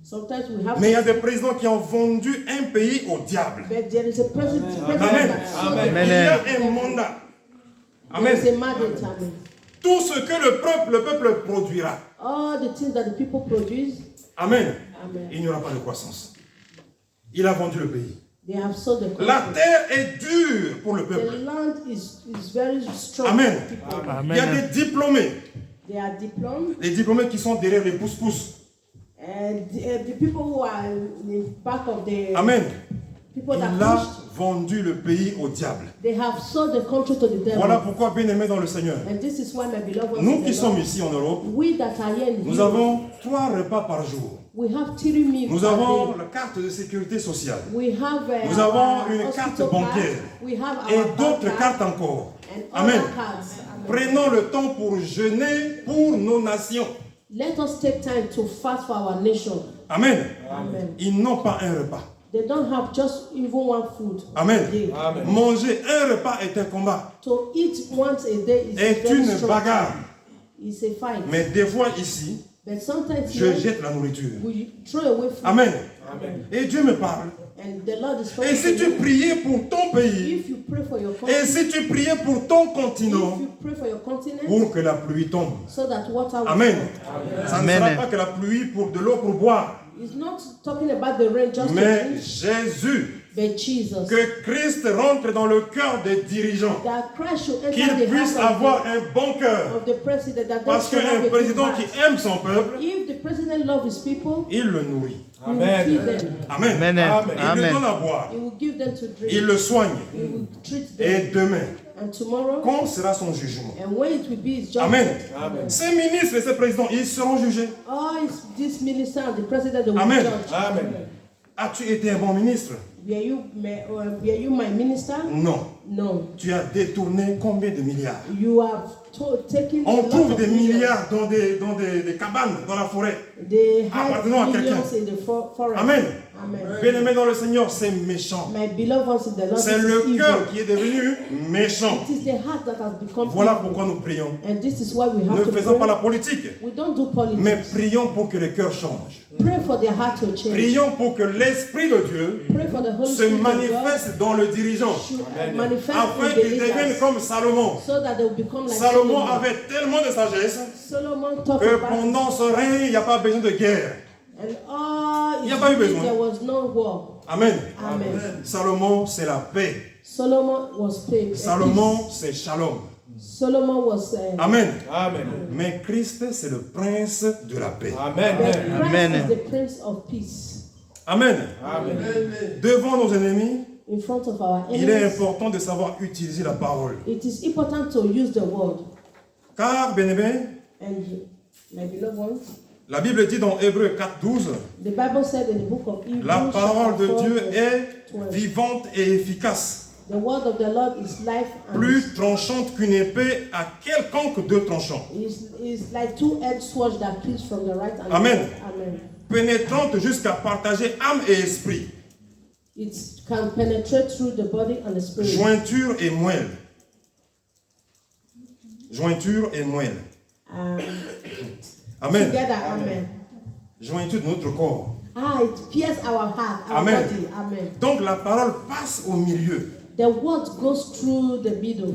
Sometimes we have Mais il y a des présidents qui ont vendu un pays au diable. but there is a president, Amen. that sold Amen. Il y a the un mandat. There is Amen. a mandate. Amen. Tout ce que le peuple produira. All the things that the people produce, Amen. Amen. Il n'y aura pas de croissance. Il a vendu le pays. they have sold the country. La terre est dure pour le The peuple. land is very strong. Amen. for people. Il y a des diplômés. They are diplomed, Les diplômés qui sont derrière les pousse-pousse. and the people who are in the back of the Amen. people Il that a pushed, vendu le pays au diable. they have sold the country to the devil. Voilà pourquoi, bien-aimés dans le Seigneur, And this is why, my beloved ones nous in qui the sommes Lord, ici en Europe, we that are here in nous Europe, avons 3 repas par jour. we have 3 meals Nous per avons day. la carte de sécurité sociale We have Nous avons our une hospital carte bancaire card. We have et our d'autres bank cartes card encore. and Amen. other cards. Amen. Prenons le temps pour jeûner pour nos nations. Let us take time to fast for our nation. Amen. Amen. Ils n'ont pas un repas. They don't have just even one food Amen. a day. Amen. Manger un repas est un combat, To eat once a day is est very une strong. bagarre. It's a fight. Mais des fois ici, But sometimes je here, jette la nourriture. we throw away food. Amen. Amen. Et Dieu me parle. And the Lord is Et talking si to tu you. priais pour ton pays, If you pray for your country, et si tu priais pour ton if continent, you pray for your continent, pour que la pluie tombe. so that water will Amen. fall. Ça ne sera pas que la pluie pour de l'eau pour boire. It's not talking about the rain just to Mais drink, Jésus but Jesus. Que Christ rentre dans le cœur des dirigeants. That Christ should enter Qu'il the puisse heart avoir un bon cœur. of the president. That Parce they should have qu'un a good président heart. qui aime son peuple, If the president loves his people, il le nourrit. he will feed Amen. them. Amen. Amen. Il lui Amen. donne à boire. He will give them to drink. Il le soigne. He will treat Et them. demain, And tomorrow, quand sera son jugement? and when it will be his judgment, Amen. Amen. Ces ministres et ces présidents, ils seront jugés. all this minister and the president, they will Amen. be judged. Amen. As-tu été un bon ministre? Were you my minister? Non. No. Tu as détourné combien de milliards? You have taken a On lot trouve of des millions. milliards dans des cabanes dans la forêt. They appartenant à hide quelqu'un. millions in the forest. Amen. Amen. Bien-aimé dans le Seigneur, c'est méchant. My beloved ones in the Lord, C'est this le is cœur evil. qui est devenu méchant. It is the heart that has become Voilà evil. pourquoi nous prions. And this is why we have Ne to faisons pas pray. la politique, We don't do politics. mais prions pour que les cœurs changent. Pray for their heart to change. Prions pour que l'Esprit de Dieu Pray for the Holy se Spirit of God manifeste dans le dirigeant, should manifest afin in the qu'il devienne leaders, comme Salomon. so that they will become like Salomon Solomon. avait tellement de sagesse Solomon talked que about pendant son règne, il n'y a pas besoin de guerre. and all Il n'y a pas eu besoin. there was no war. Amen. Amen. Salomon, c'est la paix. Solomon was paid. Salomon, c'est shalom. Solomon was Amen. Amen. Mais Christ, c'est le prince de la paix. Amen. but Christ Amen. is the Prince of Peace. Amen. Amen. Devant nos ennemis, In front of our il est enemies, important de savoir utiliser la parole. it is important to use the word. Car, bien-aimé, And my beloved ones, la Bible dit dans Hébreux 4:12, the Bible said in the book of Hebrews, la parole de chapter 4, Dieu verse est 12, vivante et efficace, the word of the Lord is life and plus tranchante qu'une épée à quelconque deux tranchants, is like two-edged sword that kills from the right and Amen. the left. Amen. pénétrante jusqu'à partager âme et esprit, It can penetrate through the body and the spirit. jointure et moelle. Jointure et moelle. Amen. Together, amen. Jointure de notre corps. It pierces our heart, our Amen. body. Amen. Donc la parole passe au milieu. The word goes through the middle.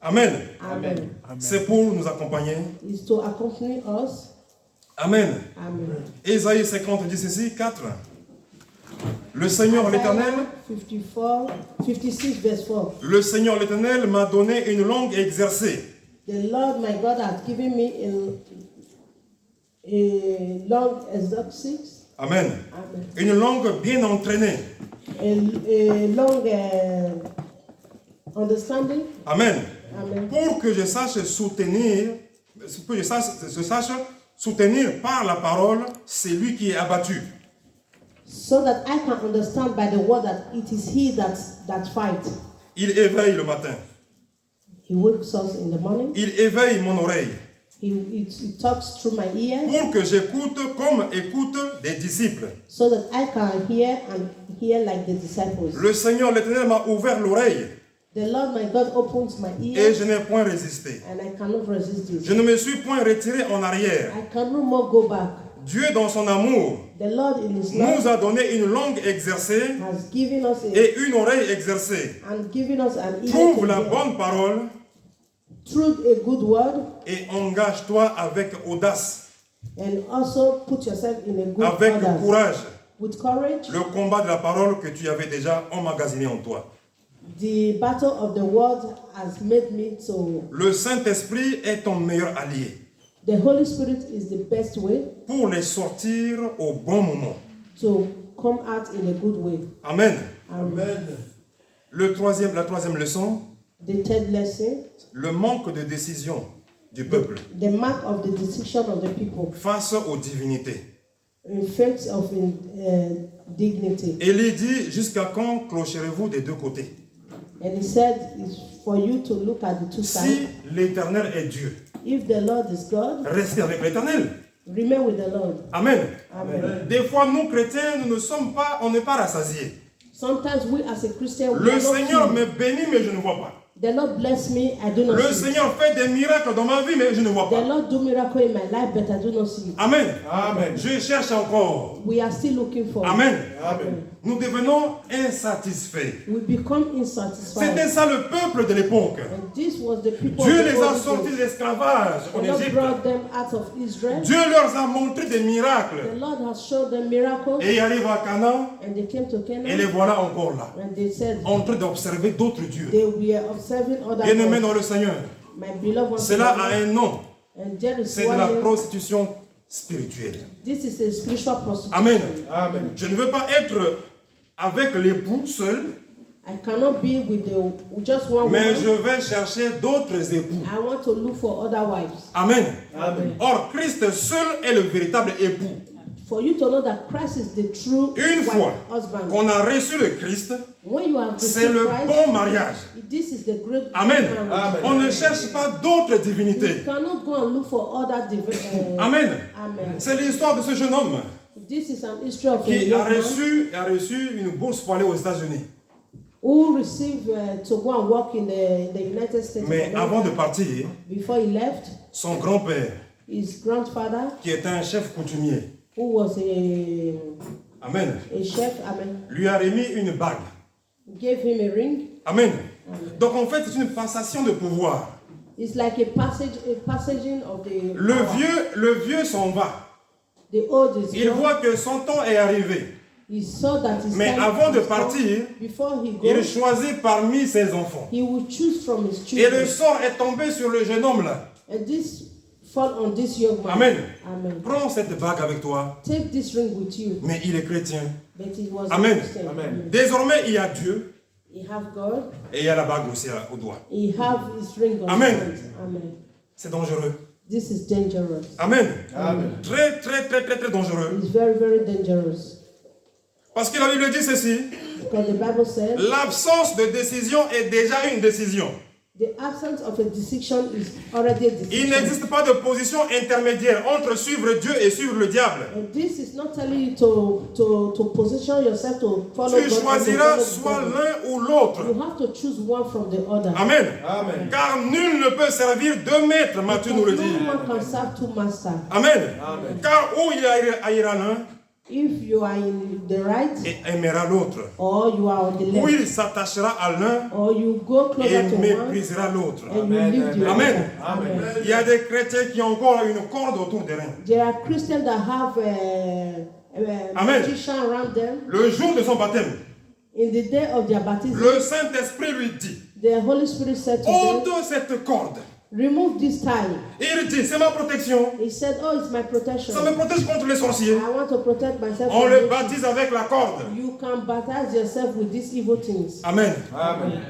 Amen. Amen. C'est pour nous accompagner. It's to accompany us. Amen. Amen. Ésaïe 50 dit ceci, 4. Le Seigneur l'Éternel, Isaiah 56 verse 4. le Seigneur l'Éternel m'a donné une langue exercée. The Lord my God has given me a long exercise. Amen. Amen. Une langue bien entraînée. A long understanding. Amen. Amen. Pour que je sache soutenir, soutenir par la parole celui qui est abattu. So that I can understand by the word that it is he that fight. Il éveille le matin. He wakes us in the morning. Il éveille mon oreille. He talks through my ear Pour que j'écoute comme écoutent des disciples. so that I can hear and hear like the disciples. Le Seigneur l'Éternel m'a ouvert l'oreille The Lord my God opens my et ear je n'ai point résisté. and I cannot resist this. Je ne me suis point retiré en arrière. I cannot more go back. Dieu, dans son amour, The Lord in his love nous a donné une langue exercée has given us et une oreille exercée. and given us an ear Trouve to la hear. bonne parole Through a good word et engage-toi avec audace, and also put yourself in a good avec order. courage, With courage, le combat de la parole que tu avais déjà emmagasiné en toi. the battle of the word has made me to. Le Saint-Esprit est ton meilleur allié The Holy Spirit is the best way pour les sortir au bon moment. to come out in a good way. Amen. Amen. La troisième leçon, The third lesson, le manque de décision du peuple the mark of the decision of the people face aux divinités. in face of dignity. Élie dit, jusqu'à quand clocherez-vous des deux côtés? And he said, it's for you to look at the two Si sides. l'Éternel est Dieu, If the Lord is God, restez avec l'Éternel. remain with the Lord. Amen. Amen. Des fois, nous chrétiens, on n'est pas rassasiés. Sometimes we as a Christian, we Le are not Seigneur filled. me bénit, mais je ne vois pas. The Lord bless me, I do not Le see it. Seigneur fait des miracles dans ma vie, mais je ne vois The pas. Lord do miracle in my life, but I do not see it. Amen. Amen. Je cherche encore. We are still looking for Amen. it. Amen. Nous devenons insatisfaits. We become insatisfied. C'était ça le peuple de l'époque. And this was the people Dieu of the les a old sortis days. de l'esclavage en The Lord Égypte. brought them out of Israel. Dieu leur a montré des The miracles. Lord has showed them miracles. Et ils arrivent à Canaan And they came to et les Canaan. voilà encore là, And they said en train d'observer d'autres dieux. they were observing other Bien-aimés gods. dans le Seigneur, My beloved ones. cela a un nom. And there is C'est de one la name. prostitution spirituelle. This is a spiritual prostitution. Amen. Amen. Je ne veux pas être avec l'époux seul, I cannot be with just one mais woman. je vais chercher d'autres époux. I want to look for other wives. Amen. Amen. Or, Christ seul est le véritable époux. For you to know that Christ is the true Une wife, fois husband. qu'on a reçu le Christ, When you have c'est received le Christ, bon mariage. this is the great Amen. marriage. On ne cherche pas d'autres You divinités. cannot go and look for other Amen. Amen. C'est l'histoire de ce jeune homme This is an history of a qui young a man reçu une bourse pour aller aux États-Unis. who received to go and work in the United States. Mais of America. avant de partir, Before he left, son grand-père, his grandfather, qui était un chef coutumier, who was Amen, a chef, amen, lui a remis une bague. gave him a ring. Amen. Donc en fait, c'est une passation de pouvoir. It's like a passaging of the power. Le vieux s'en va. The old is Il gone. voit que son temps est arrivé. He saw that his Mais time avant de was come. partir, Before he il goes, choisit parmi ses enfants. he will choose from his Et le children. sort est tombé sur le jeune homme là. And this fall on this young man. Amen. Amen. Prends cette bague avec toi. Take this ring with you. Mais il est chrétien. But he was Amen. a Christian. Amen. Désormais, il y a Dieu He have God. et il y a la bague aussi au doigt. He have his ring on Amen. his hand. Amen. C'est dangereux. This is dangerous. Amen. Amen. Très, très, très, très, très dangereux. It's very, very dangerous. Parce que la Bible dit ceci. Because the Bible says L'absence de décision est déjà une décision. the absence of a decision is already a Il decision. n'existe pas de position intermédiaire entre suivre Dieu et suivre le diable. And this is not telling you to position yourself to follow Tu God. and to choisiras follow soit God. l'un ou l'autre. You have to choose one from the other. Amen. Amen. Car nul ne peut servir deux maîtres, Matthieu nous le dit. No one can serve two masters. Amen. Amen. Car où il haïra l'un If you are in the right et aimera l'autre. or you are on the Ou left, il s'attachera à l'un or you go et closer to one méprisera l'autre. and you leave the Amen. other. Amen. Il y a des chrétiens qui ont encore une corde autour des reins. There are Christians that have a Amen. magician around them. Le jour de son baptême, In the day of their baptism, le Saint-Esprit lui dit, the Holy Spirit said to them, ôte cette corde. remove this tie. Et il dit, c'est ma protection. He said, oh, it's my protection. Ça me protège contre les sorciers. I want to protect myself On from le this. baptise avec la corde. You can baptize yourself with these evil things. Amen. Amen.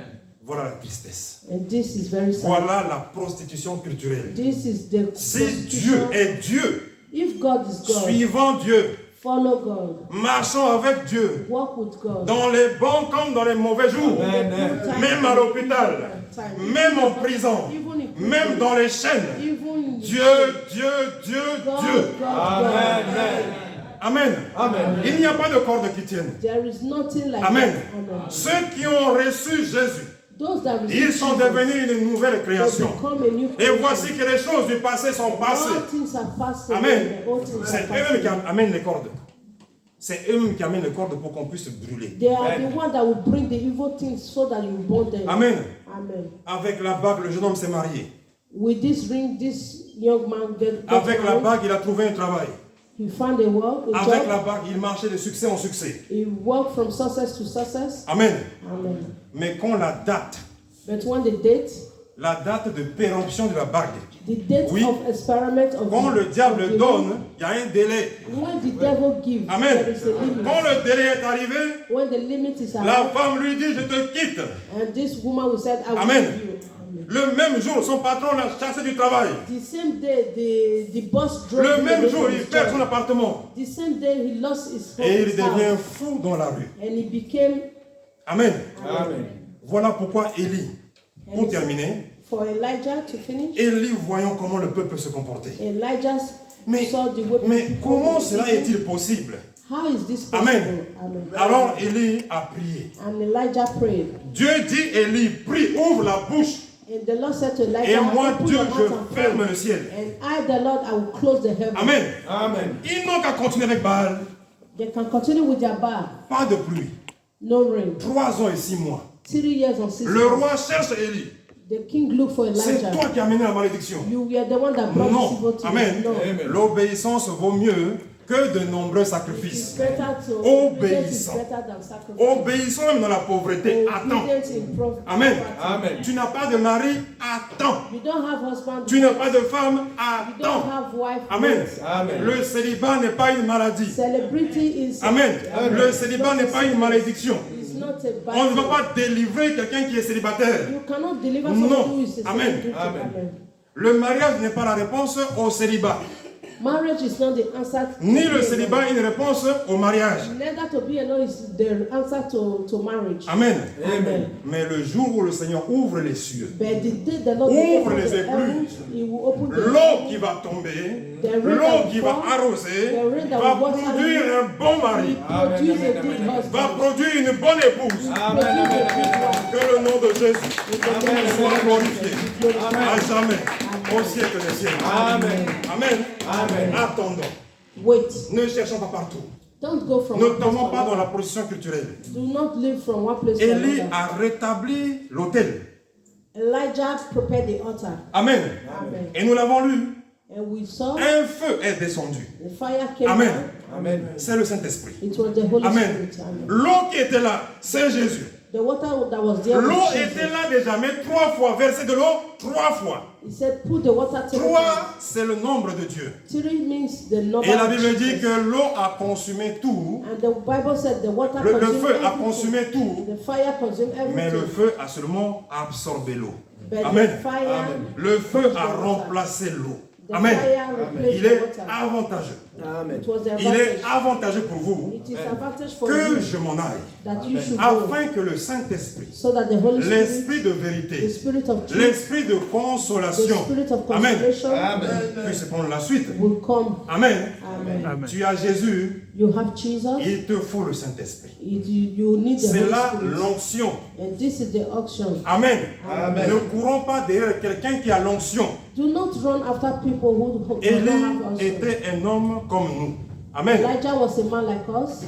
Voilà la tristesse. And this is very sad. Voilà la prostitution culturelle. This is the Si Dieu prostitution. est Dieu, If God is God, suivant Dieu, follow God. marchons avec Dieu, Walk with God. dans les bons comme dans les mauvais jours, Amen. même à l'hôpital, même en prison, même dans les chaînes. Even Dieu, Dieu, Dieu, God, Dieu. God, Amen. Amen. Amen. Il n'y a pas de corde qui tienne. There is nothing like Amen. that. Amen. Ceux qui ont reçu Jésus, Those that ils receive sont Jesus, devenus une nouvelle they création. become a new Et creation. voici que les choses du passé sont passées. All things are passed away. Amen. All things C'est are eux-mêmes passed qui amènent les cordes. C'est eux-mêmes qui amènent les cordes pour qu'on puisse brûler. They are the one that will bring the evil things so that you burn them. Amen. Amen. Avec la bague, le jeune homme s'est marié. With this ring, this young man got Avec la married. bague, il a trouvé un travail. He found a work, a Avec job. la bague, il marchait de succès en succès. He worked from success to success. Amen. Amen. Mais quand But when la date de péremption de la bague, the date Oui. of experiment of quand the, le diable of the donne, il y a un délai. when the devil gives, Amen. there is a limit. Quand le délai est arrivé, When the limit is la arrived, femme lui dit, je te quitte. and this woman will say, I will Amen. leave you. Amen. Le même jour, son patron l'a chassé du travail. The same day, the boss drove Le him même away jour, from il his perd job. son appartement. The same day, he lost his home, Et il his devient house, fou dans la rue. and he became. Amen. Amen. Voilà pourquoi Élie, pour terminer, For Elijah to finish, Élie voyant comment le peuple se comportait. Elijah Mais, saw the way mais people comment were cela living. est-il possible? How is this possible? Amen. Amen. Alors Élie a prié. And Elijah prayed. Dieu dit, Élie, prie, ouvre la bouche. And the Lord said to Et Elijah, moi, open Dieu, your mouth and je pray. ferme le ciel. And I, the Lord, I will close the heaven. Amen. Amen. Ils n'ont qu'à continuer avec Baal. They can continue with their bar. Pas de pluie. No rain. 3 ans et 6 mois. 3 years and 6 Le months. roi cherche Élie. The king looked for C'est Elijah. toi qui as amené la malédiction. You were the one that brought this evil Non. to Amen. you. No. Amen. L'obéissance vaut mieux que de nombreux It's sacrifices. better to Obéissant. obedience is better than sacrifice. Obéissant même dans la pauvreté. Attends. Obedience in Amen. Amen. Tu n'as pas de mari, attends. You don't have husband. Tu n'as pas de femme, You don't attends. have wife. Amen. Amen. Le célibat n'est pas une maladie. Celebrity is. Amen. Le célibat n'est pas une malédiction. It's not a On ne va bad. pas délivrer quelqu'un qui est célibataire. You cannot deliver Non. someone who is a Amen. celebrity. Amen. Amen. Le mariage n'est pas la réponse au célibat. Marriage is not the answer. To Ni le being célibat alone. est une réponse au mariage. Neither to be alone is the answer to marriage. Amen. Amen. Mais le jour où le Seigneur ouvre les cieux, But the day the Lord Ouvre will open les the écluses. heavens, He will open the l'eau qui va tomber, l'eau qui va arroser, va produire un bon mari, produce a good va husband. produire une bonne épouse. Amen. Amen. Amen. Que le nom de Jésus Amen. soit glorifié Amen. à jamais, au siècle des siècles. Amen. Amen. Amen. Attendons. Wait. Ne cherchons pas partout. Don't go from Ne one place tombons to pas dans la another. position culturelle. Do not live from one place to Élie another. a rétabli l'autel. Elijah prepared the altar. Amen. Amen. Et nous l'avons lu. And we saw Un feu est descendu. the fire came Amen. down. Amen. C'est le Saint-Esprit. It was the Holy Amen. Spirit. Amen. L'eau qui était là, c'est Jésus. The water that was there L'eau was était Jesus. là déjà, mais 3 fois. Verset de l'eau, 3 fois. He said, put the water to 3, c'est le nombre de Dieu. 3 means the number Et la of Bible dit Jesus. que l'eau a consumé tout. And the Bible said the water Le consumed feu a everything. consumé tout. The fire consumed Mais le everything. feu a seulement absorbé l'eau. But Amen. the fire, Amen. Le feu a remplacé l'eau. the Amen. fire replaced Il the est water. avantageux. Amen. It was the Il est advantage. avantageux pour vous It is advantage for que you je m'en aille. that you should go, Afin que le Saint-Esprit, so that the Holy Spirit, l'Esprit de the vérité, Spirit of truth, l'Esprit de the consolation, Spirit of Amen, consolation puisse prendre la suite. will come. Amen. Amen. Tu as Jésus, You have Jesus. il te faut le Saint-Esprit. You need the C'est Holy là Spirit. l'onction. And this is the auction. Amen. Amen. Ne courons pas derrière quelqu'un qui a l'onction. Do not run after people who do not Élie have auction. était un homme comme nous. Amen. Elijah was a man like us.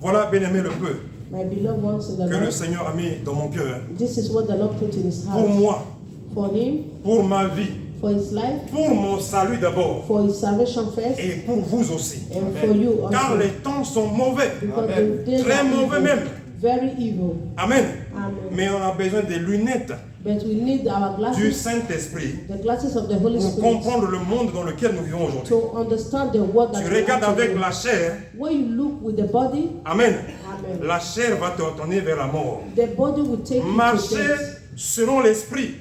Voilà, bien-aimé, le peu My beloved ones in the que le Lord. Seigneur a mis dans mon cœur. This is what the Lord put in his Pour heart. moi, For him, pour ma vie, for his life, pour mon salut d'abord, for his salvation first, et pour vous aussi. and for you Car also. les temps sont mauvais. Because Amen. the days Très are mauvais evil, même. very evil. Amen. Amen. Mais on a besoin des lunettes But we need our du glasses, Saint-Esprit the glasses of the Holy pour Spirit, comprendre le monde dans lequel nous vivons aujourd'hui. to understand the word that Tu we regardes have to avec do. la chair. When you look with the body, Amen. Amen. La chair va te retourner vers la mort. The body will take you to Marcher death. selon l'Esprit.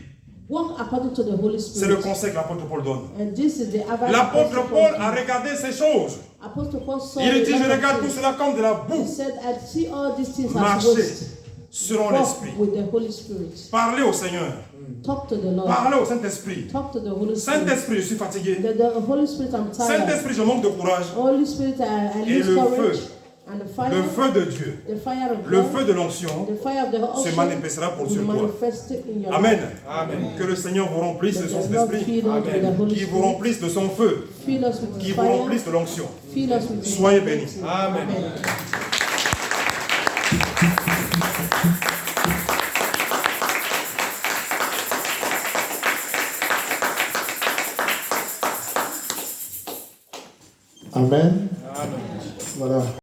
Walk according to the Holy C'est le Spirit. conseil que l'apôtre Paul donne. And this is the advice L'apôtre Apostle Paul Paul a gives. regardé ces choses. Apostle Paul saw Il a dit, je lot of regarde tout things. cela comme de la He boue. said, I see all these things as Marcher waste. selon Walk l'Esprit. with the Holy Spirit. Parler au Seigneur. Talk to the Lord. Parler au Saint-Esprit. Talk to the Holy Spirit. Saint-Esprit, je suis fatigué. The Holy Spirit, I'm tired. Saint-Esprit, je manque de courage. Holy Spirit, I Et lose le courage. feu. And the fire, Le feu de Dieu, the fire of le God, feu de l'onction the fire of the se ocean manifestera pour will sur toi. manifest it in your Amen. life. Amen. Que le Seigneur vous remplisse de That son the Lord esprit, fill us with the Holy qui vous Spirit. remplisse de son feu, Fill us with qui His vous fire. remplisse de l'onction. Fill us with His Soyez anointing. bénis. Amen. Amen. Amen. Voilà.